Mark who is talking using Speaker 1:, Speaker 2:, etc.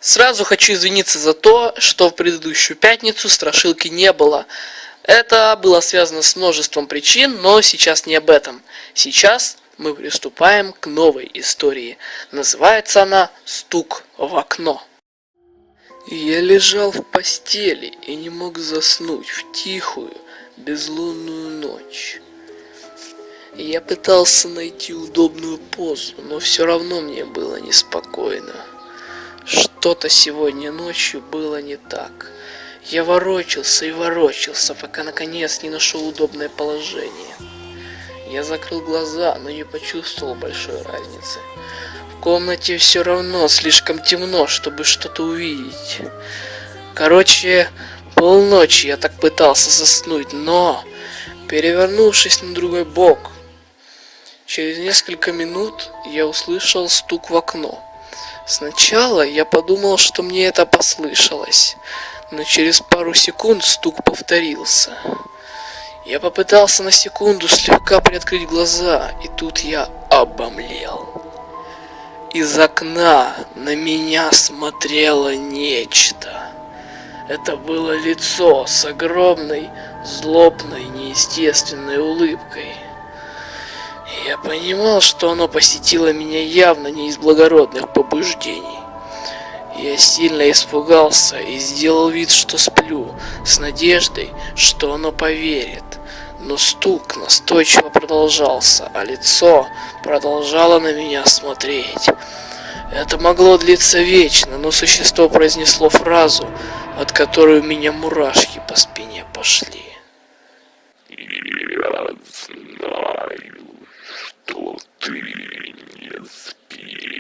Speaker 1: Сразу хочу извиниться за то, что в предыдущую пятницу страшилки не было. Это было связано с множеством причин, но сейчас не об этом. Сейчас мы приступаем к новой истории. Называется она «Стук в окно». Я лежал в постели и не мог заснуть в тихую, безлунную ночь. Я пытался найти удобную позу, но все равно мне было неспокойно. Что-то сегодня ночью было не так. Я ворочался и ворочался, пока наконец не нашел удобное положение. Я закрыл глаза, но не почувствовал большой разницы. В комнате все равно слишком темно, чтобы что-то увидеть. Короче, полночи я так пытался заснуть, но, перевернувшись на другой бок, через несколько минут я услышал стук в окно. Сначала я подумал, что мне это послышалось, но через пару секунд стук повторился. Я попытался на секунду слегка приоткрыть глаза, и тут я обомлел. Из окна на меня смотрело нечто. Это было лицо с огромной, злобной, неестественной улыбкой. Я понимал, что оно посетило меня явно не из благородных побуждений. Я сильно испугался и сделал вид, что сплю, с надеждой, что оно поверит. Но стук настойчиво продолжался, а лицо продолжало на меня смотреть. Это могло длиться вечно, но существо произнесло фразу, от которой у меня мурашки по спине пошли.
Speaker 2: Я знаю, что ты не спишь.